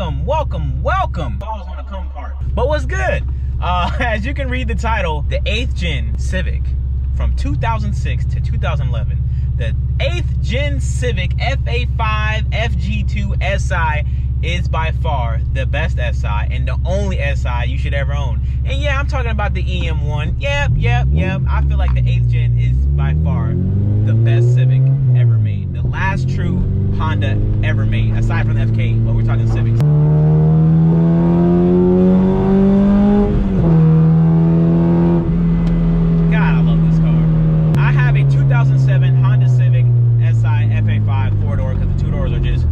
welcome. Balls on the come part. But what's good? As you can read the title, the 8th gen Civic from 2006 to 2011. The 8th gen Civic FA5 FG2 SI is by far the best SI and the only SI you should ever own. And yeah, I'm talking about the EM1. Yep. I feel like the 8th gen is by far the best Civic ever made. The last true Honda ever made, aside from the FK, but we're talking Civics. God, I love this car. I have a 2007 Honda Civic Si FA5 4-door because the 2-doors are just,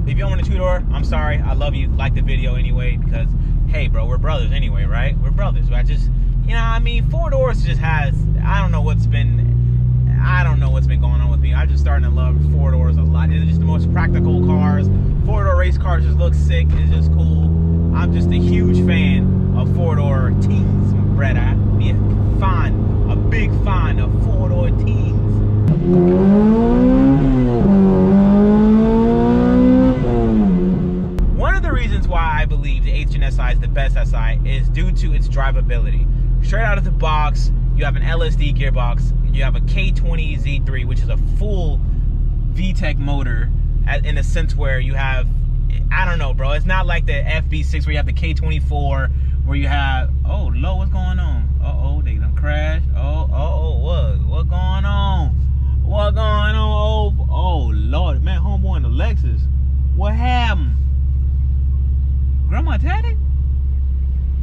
if you own a 2-door, I'm sorry, I love you, like the video anyway, because hey bro, we're brothers anyway, right? We're brothers. But I just, you know, I mean, 4-doors just has, I don't know what's been going on with me. I'm just starting to love 4-doors a lot. It's just the most practical cars. 4-door race cars just look sick. It's just cool. I'm just a huge fan of 4-door teens, Brett. I be a big fan of 4-door teens. One of the reasons why I believe the 8th gen SI is the best SI is due to its drivability. Straight out of the box, you have an LSD gearbox. You have a K20 Z3, which is a full VTEC motor, in a sense where you have, I don't know, bro. It's not like the FB6 where you have the K24, where you have, oh, Lord, what's going on? Uh-oh, they done crashed. What's going on? What's going on? Oh, Lord, man, homeboy in the Lexus. What happened? Grandma tatted?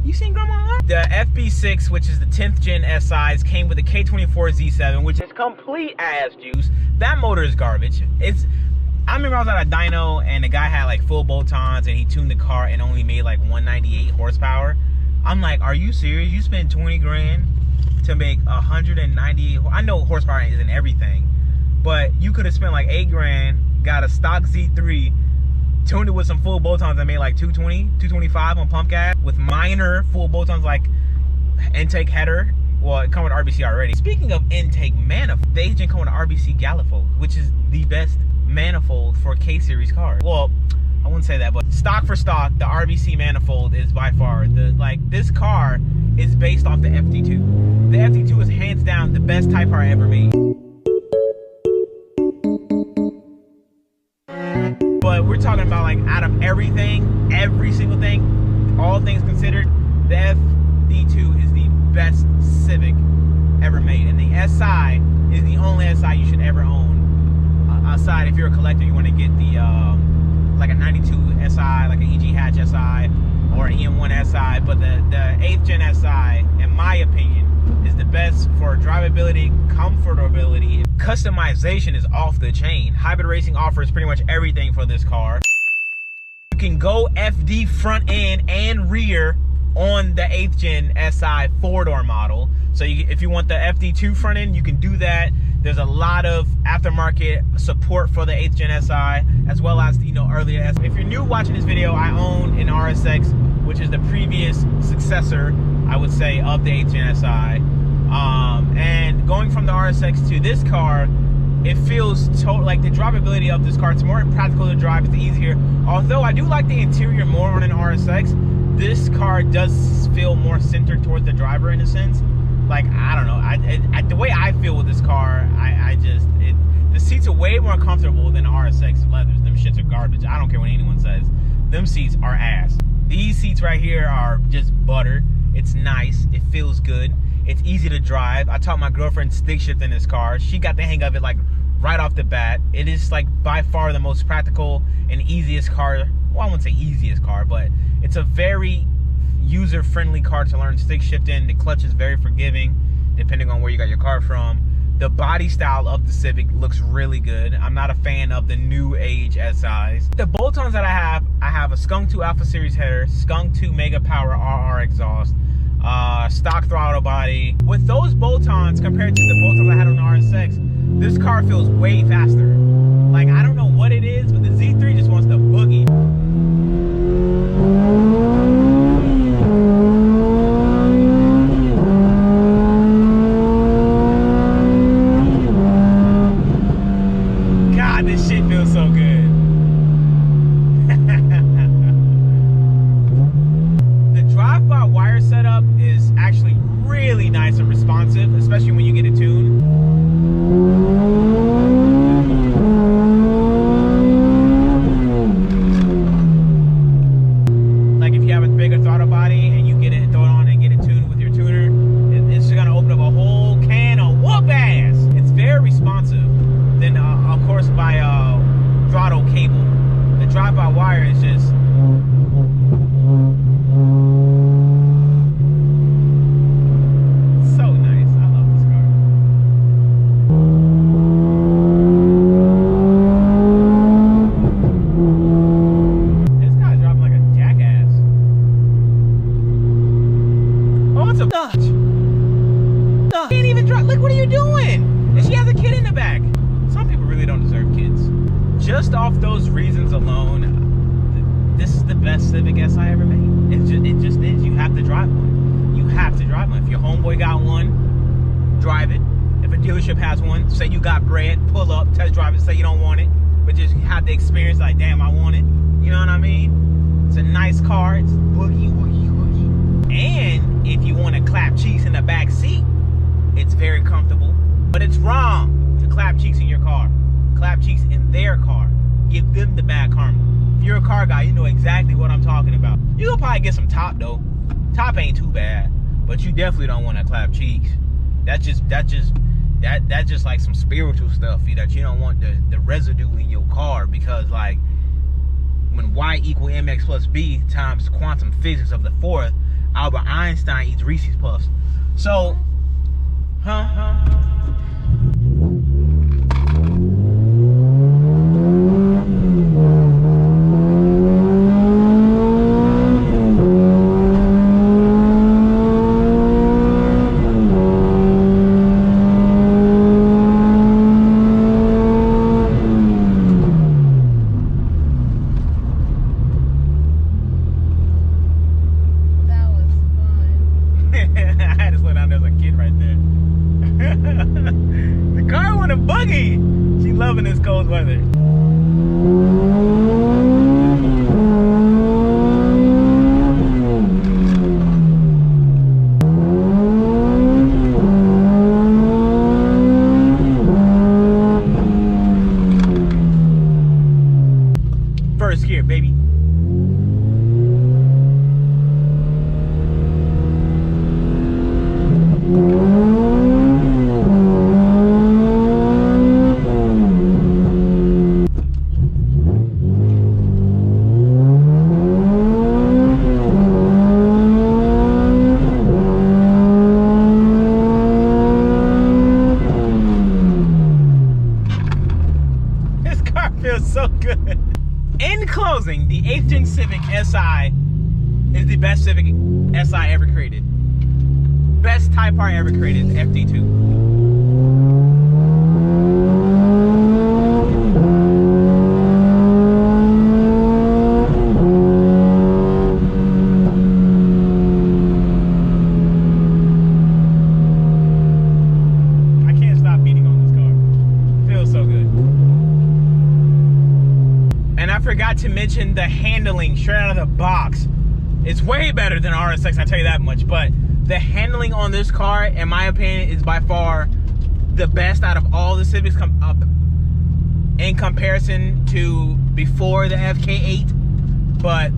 You seen Grandma? The FB6, which is the 10th gen SIs, came with a K24 Z7, which is complete ass juice. That motor is garbage. I remember I was at a dyno and the guy had like full bolt-ons and he tuned the car and only made like 198 horsepower. I'm like, are you serious? You spend 20 grand to make 198? I know horsepower isn't everything, but you could have spent like 8 grand, got a stock Z3, tuned it with some full bolt-ons and made like 220, 225 on pump gas with minor full bolt-ons like intake header. Well, it comes with RBC already. Speaking of intake manifold, the 8th gen comes with an RBC Galifold, which is the best manifold for K-series cars. Well, I wouldn't say that, but stock for stock, the RBC manifold is by far this car is based off the FD2. The FD2 is hands down the best Type R ever made. But we're talking about like out of everything, every single thing, all things considered, the FD2 is the best Civic ever made. And the SI is the only SI you should ever own. Aside, if you're a collector, you want to get the like a 92 SI, like an EG hatch SI or an EM1 SI. But the 8th gen SI, in my opinion, is the best for drivability, comfortability. Customization is off the chain. Hybrid Racing offers pretty much everything for this car. You can go FD front end and rear on the 8th gen SI 4-door model. So if you want the FD2 front end, you can do that. There's a lot of aftermarket support for the 8th gen SI, as well as, you know, earlier. If you're new watching this video, I own an RSX, which is the previous successor, I would say, of the 8th gen SI. And going from the RSX to this car, it feels like the drivability of this car, it's more practical to drive, it's easier. Although I do like the interior more on an RSX, this car does feel more centered towards the driver in a sense. Like, I don't know, the way I feel with this car, the seats are way more comfortable than the RSX leathers. Them shits are garbage. I don't care what anyone says. Them seats are ass. These seats right here are just butter. It's nice. It feels good. It's easy to drive. I taught my girlfriend stick shift in this car. She got the hang of it like right off the bat. It is like by far the most practical and easiest car. Well, I wouldn't say easiest car, but it's a very user-friendly car to learn stick shift in. The clutch is very forgiving depending on where you got your car from. The body style of the Civic looks really good. I'm not a fan of the new age SIs. The bolt-ons that I have a Skunk 2 Alpha Series header, Skunk 2 Mega Power RR exhaust, stock throttle body. With those bolt-ons compared to the bolt-ons I had on the RSX, this car feels way faster. Like, I don't know what it is, but the Z3 just wants to boogie. God, this shit feels so good. is just so nice. I love this car. This guy's driving like a jackass. Oh, it's a Dodge. Can't even drive. Look, what are you doing? And she has a kid in the back. Some people really don't deserve kids. Just off those reasons alone, this is the best Civic Si ever made. It just is. You have to drive one. You have to drive one. If your homeboy got one, drive it. If a dealership has one, say you got bread, pull up, test drive it, say you don't want it, but just have the experience like, damn, I want it. You know what I mean? It's a nice car. It's boogie, woogie, woogie. And if you want to clap cheeks in the back seat, it's very comfortable. But it's wrong to clap cheeks in your car. Clap cheeks in their car. Give them the bad karma. If you're a car guy, you know exactly what I'm talking about. You'll probably get some top though. Top ain't too bad, but you definitely don't want to clap cheeks. That's just like some spiritual stuff that you don't want the residue in your car, because like when Y equal mx plus b times quantum physics of the fourth, Albert Einstein eats Reese's Puffs. So, loving this cold weather. First gear, baby. Feels so good. In closing, the 8th gen Civic Si is the best Civic Si ever created. Best Type R ever created, FD2. Forgot to mention the handling straight out of the box. It's way better than RSX, I tell you that much, but the handling on this car, in my opinion, is by far the best out of all the Civics in comparison to before the FK8. But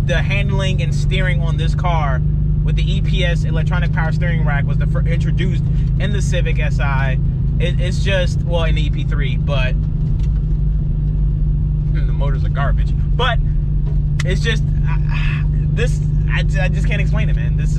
the handling and steering on this car with the EPS electronic power steering rack was introduced in the Civic Si. It's just, well, in the EP3, but the motors are garbage. But it's just I just can't explain it, man. It's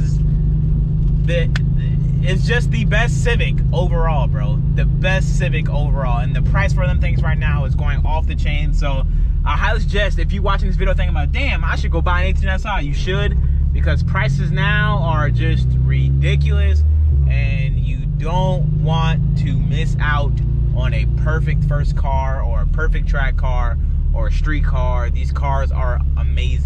just the best Civic overall, bro. The best Civic overall, and the price for them things right now is going off the chain. So I highly suggest, if you're watching this video thinking about, damn, I should go buy an 18 Si, you should, because prices now are just ridiculous, and you don't want to miss out on a perfect first car or a perfect track car or a street car. These cars are amazing.